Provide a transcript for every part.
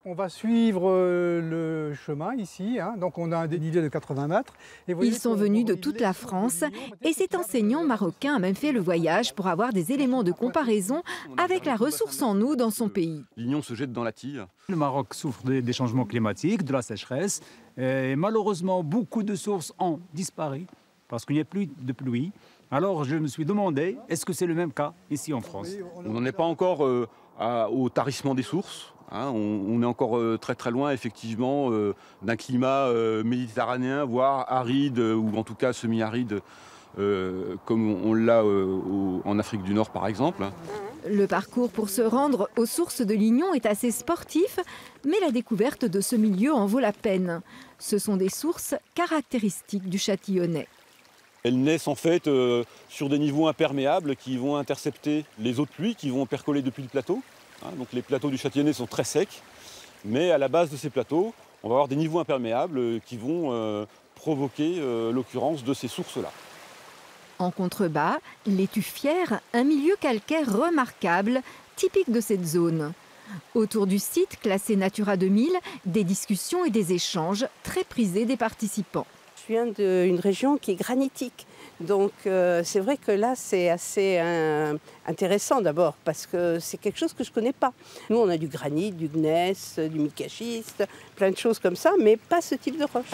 On va suivre le chemin ici, hein. Donc on a un dénivelé de 80 mètres. Et vous voyez Ils sont venus de toute la France et cet enseignant marocain a même fait le voyage pour avoir des éléments de comparaison avec la ressource en eau dans son pays. L'Ignon se jette dans la Tille. Le Maroc souffre des changements climatiques, de la sécheresse. Et malheureusement, beaucoup de sources ont disparu parce qu'il n'y a plus de pluie. Alors je me suis demandé, est-ce que c'est le même cas ici en France? On n'en est pas encore au tarissement des sources. Hein, on est encore très très loin effectivement d'un climat méditerranéen, voire aride ou en tout cas semi-aride comme on l'a en Afrique du Nord par exemple. Le parcours pour se rendre aux sources de l'Ignon est assez sportif, mais la découverte de ce milieu en vaut la peine. Ce sont des sources caractéristiques du Châtillonnais. Elles naissent en fait sur des niveaux imperméables qui vont intercepter les eaux de pluie qui vont percoler depuis le plateau. Donc les plateaux du Châtillonnais sont très secs, mais à la base de ces plateaux, on va avoir des niveaux imperméables qui vont provoquer l'occurrence de ces sources-là. En contrebas, les Tuffières, un milieu calcaire remarquable, typique de cette zone. Autour du site, classé Natura 2000, des discussions et des échanges très prisés des participants. Je viens d'une région qui est granitique. Donc c'est vrai que là c'est assez intéressant d'abord parce que c'est quelque chose que je ne connais pas. Nous on a du granit, du gneiss, du micaschiste, plein de choses comme ça, mais pas ce type de roche.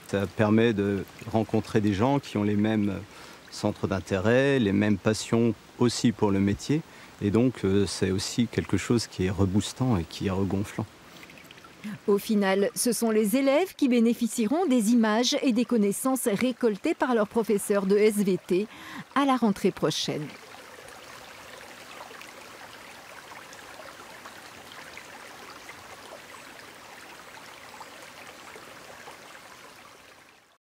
Ça permet de rencontrer des gens qui ont les mêmes centres d'intérêt, les mêmes passions aussi pour le métier. Et donc c'est aussi quelque chose qui est reboostant et qui est regonflant. Au final, ce sont les élèves qui bénéficieront des images et des connaissances récoltées par leurs professeurs de SVT à la rentrée prochaine.